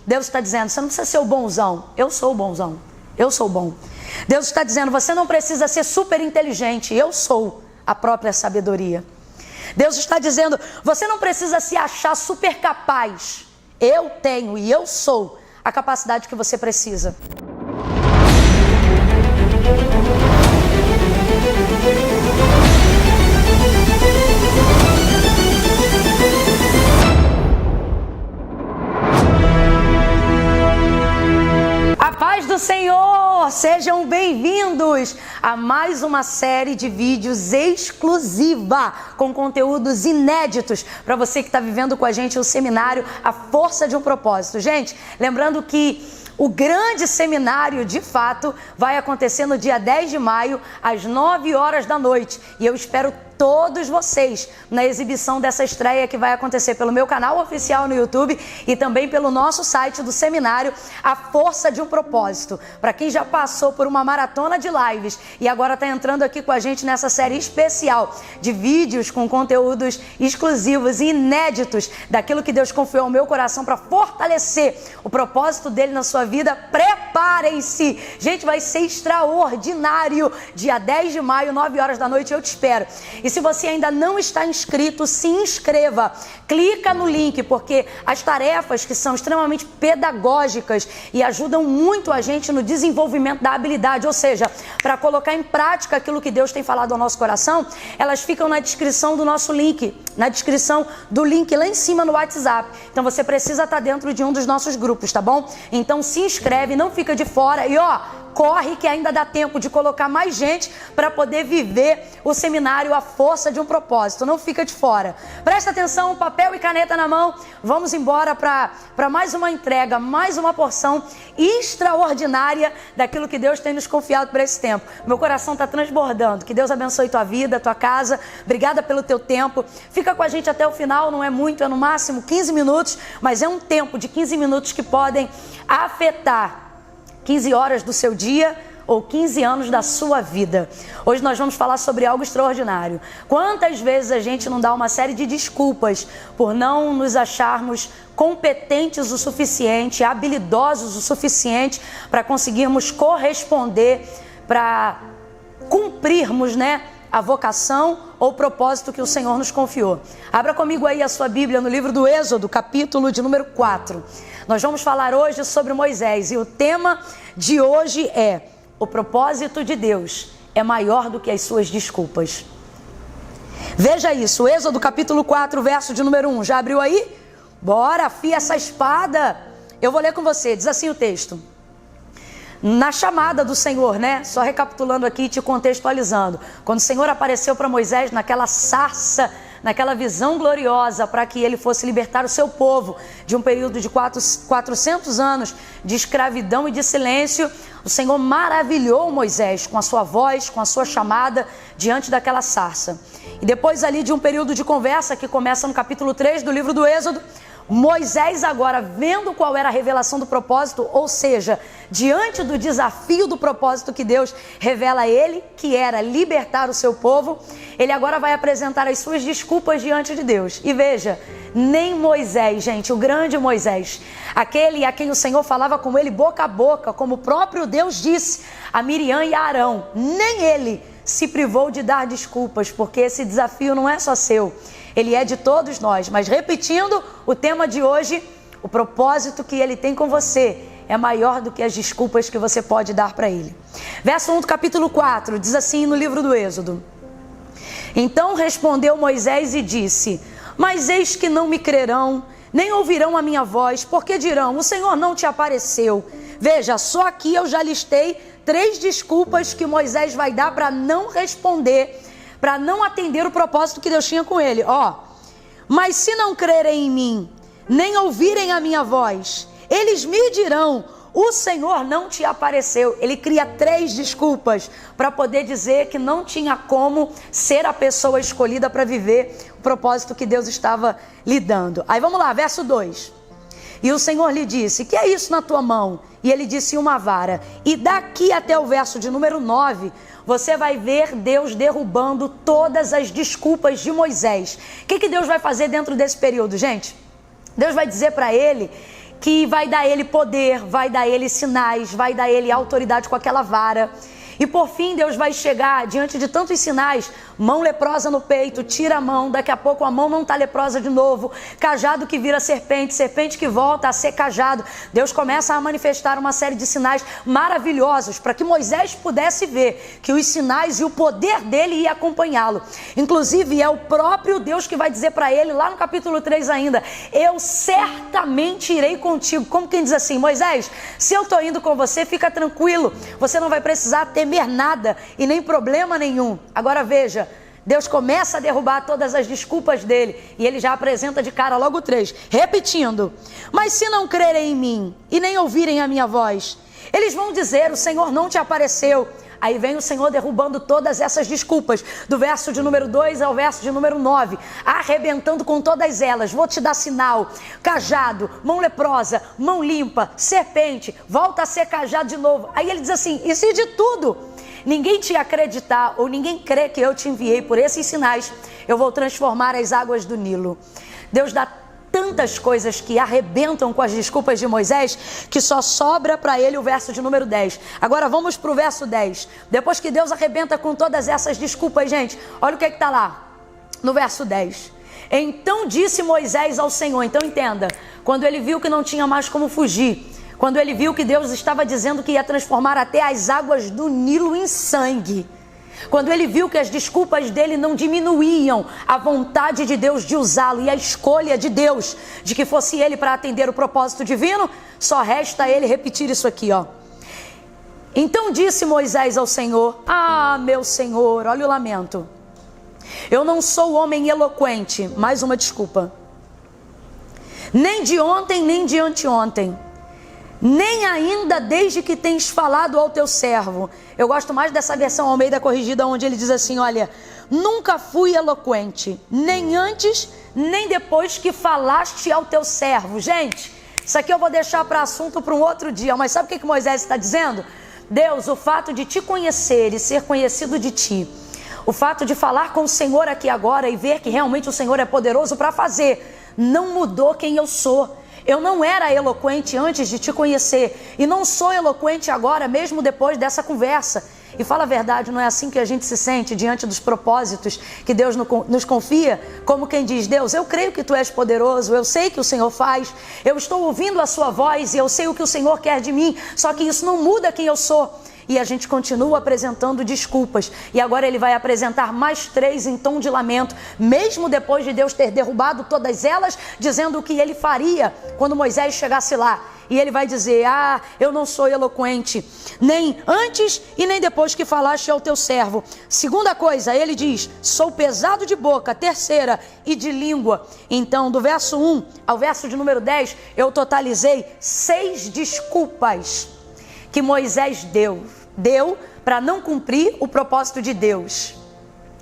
Deus está dizendo, você não precisa ser o bonzão. Eu sou o bonzão. Eu sou bom. Deus está dizendo, você não precisa ser super inteligente. Eu sou a própria sabedoria. Deus está dizendo, você não precisa se achar super capaz. Eu tenho e eu sou a capacidade que você precisa. A paz do Senhor! Sejam bem-vindos a mais uma série de vídeos exclusiva com conteúdos inéditos para você que está vivendo com a gente o seminário A Força de um Propósito. Gente, lembrando que o grande seminário, de fato, vai acontecer no dia 10 de maio, às 9 horas da noite. E eu espero todos vocês na exibição dessa estreia que vai acontecer pelo meu canal oficial no YouTube e também pelo nosso site do seminário A Força de um Propósito. Para quem já passou por uma maratona de lives e agora está entrando aqui com a gente nessa série especial de vídeos com conteúdos exclusivos e inéditos daquilo que Deus confiou ao meu coração para fortalecer o propósito dele na sua vida, preparem-se! Gente, vai ser extraordinário! Dia 10 de maio, 9 horas da noite, eu te espero. E se você ainda não está inscrito, se inscreva. Clica no link, porque as tarefas que são extremamente pedagógicas e ajudam muito a gente no desenvolvimento da habilidade, ou seja, para colocar em prática aquilo que Deus tem falado ao nosso coração, elas ficam na descrição do nosso link, na descrição do link lá em cima no WhatsApp. Então você precisa estar dentro de um dos nossos grupos, tá bom? Então se inscreve, não fica de fora e corre que ainda dá tempo de colocar mais gente para poder viver o seminário A Força de um Propósito. Não fica de fora. Presta atenção, papel e caneta na mão. Vamos embora para mais uma entrega, mais uma porção extraordinária daquilo que Deus tem nos confiado para esse tempo. Meu coração está transbordando. Que Deus abençoe tua vida, tua casa. Obrigada pelo teu tempo. Fica com a gente até o final, não é muito, é no máximo 15 minutos, mas é um tempo de 15 minutos que podem afetar 15 horas do seu dia ou 15 anos da sua vida. Hoje nós vamos falar sobre algo extraordinário. Quantas vezes a gente não dá uma série de desculpas por não nos acharmos competentes o suficiente, habilidosos o suficiente para conseguirmos corresponder, para cumprirmos, a vocação ou propósito que o Senhor nos confiou. Abra comigo aí a sua Bíblia no livro do Êxodo, capítulo de número 4. Nós vamos falar hoje sobre Moisés e o tema de hoje é: o propósito de Deus é maior do que as suas desculpas. Veja isso, Êxodo capítulo 4, verso de número 1. Já abriu aí? Bora, afia essa espada. Eu vou ler com você, diz assim o texto. Na chamada do Senhor, só recapitulando aqui e te contextualizando. Quando o Senhor apareceu para Moisés naquela sarça, naquela visão gloriosa para que ele fosse libertar o seu povo de um período de 400 anos de escravidão e de silêncio, o Senhor maravilhou Moisés com a sua voz, com a sua chamada diante daquela sarça. E depois ali de um período de conversa que começa no capítulo 3 do livro do Êxodo, Moisés agora, vendo qual era a revelação do propósito, ou seja, diante do desafio do propósito que Deus revela a ele, que era libertar o seu povo, ele agora vai apresentar as suas desculpas diante de Deus. E veja, nem Moisés, gente, o grande Moisés, aquele a quem o Senhor falava com ele boca a boca, como o próprio Deus disse a Miriam e a Arão, nem ele se privou de dar desculpas, porque esse desafio não é só seu, ele é de todos nós. Mas repetindo o tema de hoje, o propósito que ele tem com você é maior do que as desculpas que você pode dar para ele. Verso 1 do capítulo 4, diz assim no livro do Êxodo: Então respondeu Moisés e disse: Mas eis que não me crerão, nem ouvirão a minha voz, porque dirão: o Senhor não te apareceu. Veja, só aqui eu já listei 3 desculpas que Moisés vai dar para não responder, para não atender o propósito que Deus tinha com ele. Mas se não crerem em mim, nem ouvirem a minha voz, eles me dirão: o Senhor não te apareceu. Ele cria 3 desculpas para poder dizer que não tinha como ser a pessoa escolhida para viver o propósito que Deus estava lhe dando. Aí vamos lá, verso 2. E o Senhor lhe disse: que é isso na tua mão? E ele disse: uma vara. E daqui até o verso de número 9, você vai ver Deus derrubando todas as desculpas de Moisés. O que Deus vai fazer dentro desse período, gente? Deus vai dizer para ele que vai dar ele poder, vai dar ele sinais, vai dar ele autoridade com aquela vara. E por fim Deus vai chegar diante de tantos sinais, mão leprosa no peito, tira a mão, daqui a pouco a mão não está leprosa de novo, cajado que vira serpente, serpente que volta a ser cajado. Deus começa a manifestar uma série de sinais maravilhosos para que Moisés pudesse ver que os sinais e o poder dele ia acompanhá-lo. Inclusive é o próprio Deus que vai dizer para ele lá no capítulo 3 ainda, eu certamente irei contigo. Como quem diz assim, Moisés, se eu estou indo com você, fica tranquilo, você não vai precisar temer nada e nem problema nenhum. Agora veja, Deus começa a derrubar todas as desculpas dele e ele já apresenta de cara logo 3, repetindo, mas se não crerem em mim e nem ouvirem a minha voz, eles vão dizer, o Senhor não te apareceu. Aí vem o Senhor derrubando todas essas desculpas, do verso de número 2 ao verso de número 9, arrebentando com todas elas. Vou te dar sinal, cajado, mão leprosa, mão limpa, serpente, volta a ser cajado de novo. Aí ele diz assim, e se de tudo ninguém te acreditar ou ninguém crê que eu te enviei por esses sinais, eu vou transformar as águas do Nilo. Deus dá tantas coisas que arrebentam com as desculpas de Moisés, que só sobra para ele o verso de número 10. Agora vamos para o verso 10. Depois que Deus arrebenta com todas essas desculpas, gente, olha o que está lá, no verso 10. Então disse Moisés ao Senhor, então entenda, quando ele viu que não tinha mais como fugir, quando ele viu que Deus estava dizendo que ia transformar até as águas do Nilo em sangue, quando ele viu que as desculpas dele não diminuíam a vontade de Deus de usá-lo e a escolha de Deus de que fosse ele para atender o propósito divino, só resta ele repetir isso aqui, ó. Então disse Moisés ao Senhor, ah, meu Senhor, olha o lamento, eu não sou homem eloquente, mais uma desculpa, nem de ontem nem de anteontem, nem ainda desde que tens falado ao teu servo. Eu gosto mais dessa versão Almeida Corrigida, onde ele diz assim, olha, nunca fui eloquente, nem antes, nem depois que falaste ao teu servo. Gente, isso aqui eu vou deixar para assunto para um outro dia, mas sabe o que Moisés está dizendo? Deus, o fato de te conhecer e ser conhecido de ti, o fato de falar com o Senhor aqui agora e ver que realmente o Senhor é poderoso para fazer, não mudou quem eu sou. Eu não era eloquente antes de te conhecer e não sou eloquente agora, mesmo depois dessa conversa. E fala a verdade, não é assim que a gente se sente diante dos propósitos que Deus nos confia? Como quem diz, Deus, eu creio que Tu és poderoso, eu sei que o Senhor faz, eu estou ouvindo a Sua voz e eu sei o que o Senhor quer de mim, só que isso não muda quem eu sou. E a gente continua apresentando desculpas. E agora ele vai apresentar mais 3 em tom de lamento, mesmo depois de Deus ter derrubado todas elas, dizendo o que ele faria quando Moisés chegasse lá. E ele vai dizer, ah, eu não sou eloquente, nem antes e nem depois que falaste ao teu servo. Segunda coisa, ele diz, sou pesado de boca. Terceira, e de língua. Então, do verso 1 ao verso de número 10, eu totalizei 6 desculpas que Moisés deu para não cumprir o propósito de Deus.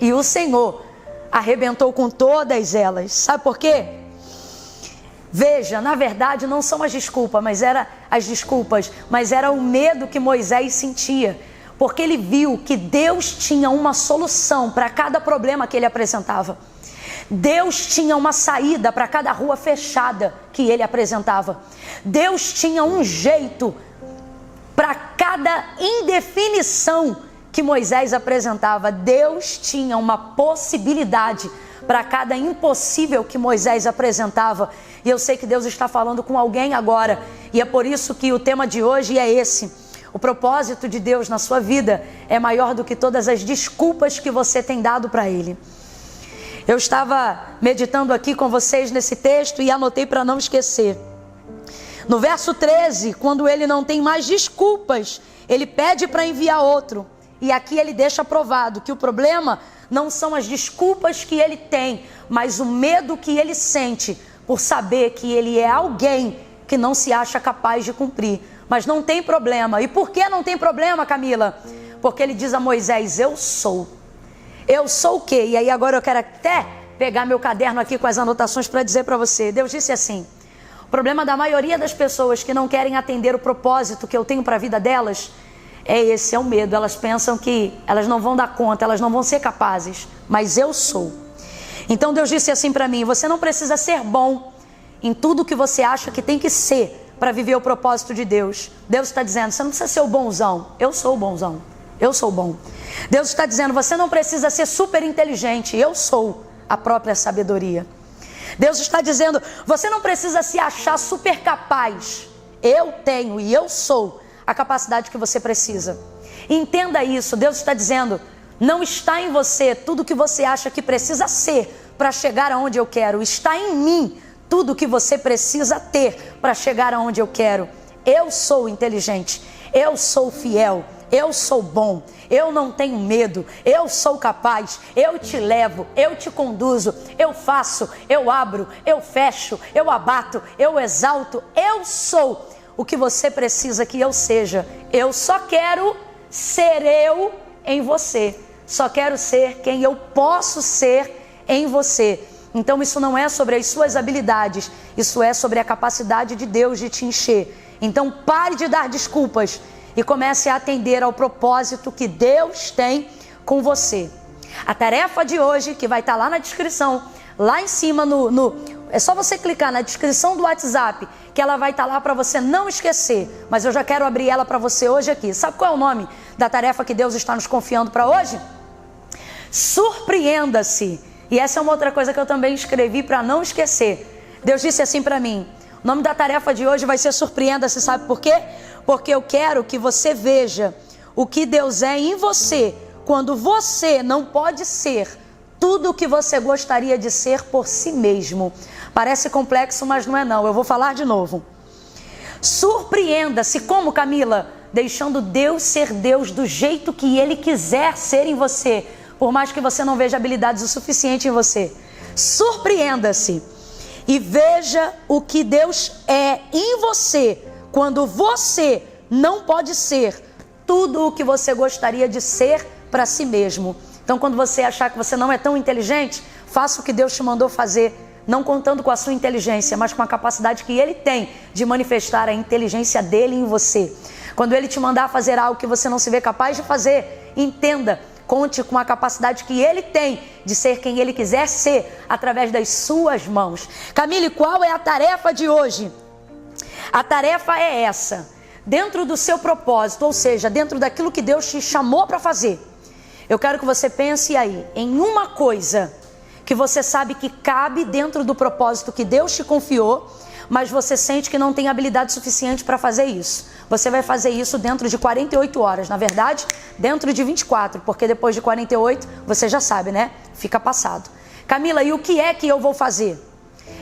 E o Senhor arrebentou com todas elas. Sabe por quê? Veja, na verdade não são as desculpas, mas era o medo que Moisés sentia, porque ele viu que Deus tinha uma solução para cada problema que ele apresentava. Deus tinha uma saída para cada rua fechada que ele apresentava. Deus tinha um jeito para cada indefinição que Moisés apresentava. Deus tinha uma possibilidade para cada impossível que Moisés apresentava. E eu sei que Deus está falando com alguém agora. E é por isso que o tema de hoje é esse. O propósito de Deus na sua vida é maior do que todas as desculpas que você tem dado para Ele. Eu estava meditando aqui com vocês nesse texto e anotei para não esquecer. No verso 13, quando ele não tem mais desculpas, ele pede para enviar outro. E aqui ele deixa provado que o problema não são as desculpas que ele tem, mas o medo que ele sente por saber que ele é alguém que não se acha capaz de cumprir. Mas não tem problema. E por que não tem problema, Camila? Porque ele diz a Moisés, eu sou. Eu sou o quê? E aí agora eu quero até pegar meu caderno aqui com as anotações para dizer para você. Deus disse assim, o problema da maioria das pessoas que não querem atender o propósito que eu tenho para a vida delas é o medo. Elas pensam que elas não vão dar conta, elas não vão ser capazes, mas eu sou. Então Deus disse assim para mim, você não precisa ser bom em tudo que você acha que tem que ser para viver o propósito de Deus. Deus está dizendo, você não precisa ser o bonzão, eu sou o bonzão, eu sou bom. Deus está dizendo, você não precisa ser super inteligente, eu sou a própria sabedoria. Deus está dizendo, você não precisa se achar super capaz, eu tenho e eu sou a capacidade que você precisa. Entenda isso, Deus está dizendo, não está em você tudo que você acha que precisa ser para chegar aonde eu quero, está em mim tudo que você precisa ter para chegar aonde eu quero. Eu sou inteligente, eu sou fiel, eu sou bom, eu não tenho medo, eu sou capaz, eu te levo, eu te conduzo, eu faço, eu abro, eu fecho, eu abato, eu exalto, eu sou o que você precisa que eu seja. Eu só quero ser eu em você, só quero ser quem eu posso ser em você. Então isso não é sobre as suas habilidades, isso é sobre a capacidade de Deus de te encher. Então pare de dar desculpas e comece a atender ao propósito que Deus tem com você. A tarefa de hoje, que vai estar lá na descrição, lá em cima é só você clicar na descrição do WhatsApp, que ela vai estar lá para você não esquecer. Mas eu já quero abrir ela para você hoje aqui. Sabe qual é o nome da tarefa que Deus está nos confiando para hoje? Surpreenda-se. E essa é uma outra coisa que eu também escrevi para não esquecer. Deus disse assim para mim, o nome da tarefa de hoje vai ser Surpreenda-se, sabe por quê? Porque eu quero que você veja o que Deus é em você, quando você não pode ser tudo o que você gostaria de ser por si mesmo. Parece complexo, mas não é não. Eu vou falar de novo. Surpreenda-se. Como, Camila? Deixando Deus ser Deus do jeito que Ele quiser ser em você, por mais que você não veja habilidades o suficiente em você. Surpreenda-se e veja o que Deus é em você, quando você não pode ser tudo o que você gostaria de ser para si mesmo. Então, quando você achar que você não é tão inteligente, faça o que Deus te mandou fazer, não contando com a sua inteligência, mas com a capacidade que Ele tem de manifestar a inteligência dEle em você. Quando Ele te mandar fazer algo que você não se vê capaz de fazer, entenda, conte com a capacidade que Ele tem de ser quem Ele quiser ser, através das suas mãos. Camille, qual é a tarefa de hoje? A tarefa é essa, dentro do seu propósito, ou seja, dentro daquilo que Deus te chamou para fazer. Eu quero que você pense aí em uma coisa que você sabe que cabe dentro do propósito que Deus te confiou, mas você sente que não tem habilidade suficiente para fazer isso. Você vai fazer isso dentro de 48 horas, na verdade, dentro de 24, porque depois de 48, você já sabe, né? Fica passado. Camila, e o que é que eu vou fazer?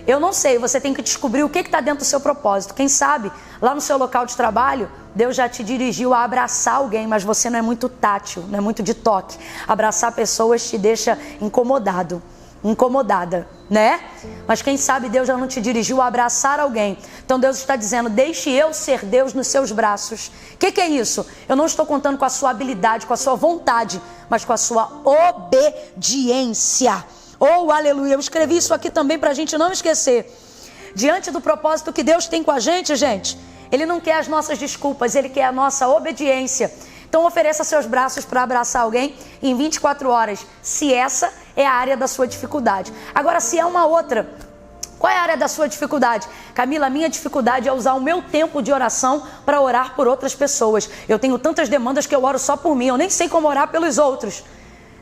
Eu não sei, você tem que descobrir o que está dentro do seu propósito. Quem sabe, lá no seu local de trabalho, Deus já te dirigiu a abraçar alguém, mas você não é muito tátil, não é muito de toque. Abraçar pessoas te deixa incomodado, incomodada, né? Mas quem sabe Deus já não te dirigiu a abraçar alguém. Então Deus está dizendo, deixe eu ser Deus nos seus braços. O que é isso? Eu não estou contando com a sua habilidade, com a sua vontade, mas com a sua obediência. Oh, aleluia, eu escrevi isso aqui também para a gente não esquecer. Diante do propósito que Deus tem com a gente, Ele não quer as nossas desculpas, Ele quer a nossa obediência. Então ofereça seus braços para abraçar alguém em 24 horas, se essa é a área da sua dificuldade. Agora, se é uma outra, qual é a área da sua dificuldade? Camila, a minha dificuldade é usar o meu tempo de oração para orar por outras pessoas. Eu tenho tantas demandas que eu oro só por mim, eu nem sei como orar pelos outros.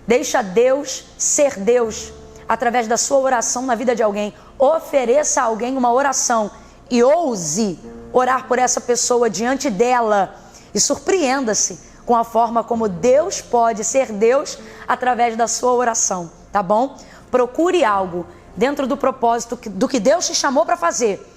Deixa Deus ser Deus através da sua oração na vida de alguém. Ofereça a alguém uma oração e ouse orar por essa pessoa diante dela e surpreenda-se com a forma como Deus pode ser Deus através da sua oração, tá bom? Procure algo dentro do propósito do que Deus te chamou para fazer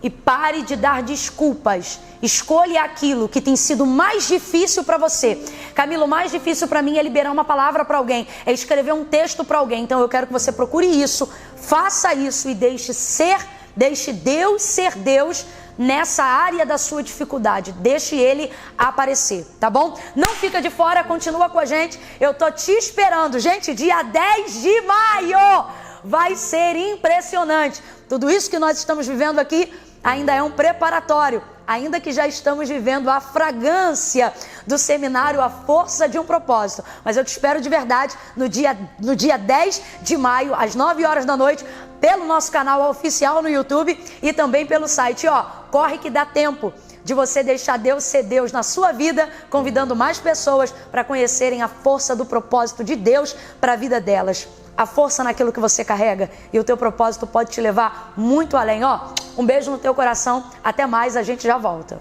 e pare de dar desculpas. Escolha aquilo que tem sido mais difícil para você. Camila, o mais difícil para mim é liberar uma palavra para alguém, é escrever um texto para alguém. Então eu quero que você procure isso, faça isso e deixe Deus ser Deus nessa área da sua dificuldade. Deixe Ele aparecer, tá bom? Não fica de fora, continua com a gente. Eu tô te esperando, gente, dia 10 de maio. Vai ser impressionante. Tudo isso que nós estamos vivendo aqui ainda é um preparatório, ainda que já estamos vivendo a fragrância do seminário A Força de um Propósito. Mas eu te espero de verdade no dia 10 de maio, às 9 horas da noite, pelo nosso canal oficial no YouTube e também pelo site. Corre que dá tempo de você deixar Deus ser Deus na sua vida, convidando mais pessoas para conhecerem a força do propósito de Deus para a vida delas. A força naquilo que você carrega, e o teu propósito pode te levar muito além. Um beijo no teu coração, até mais, a gente já volta.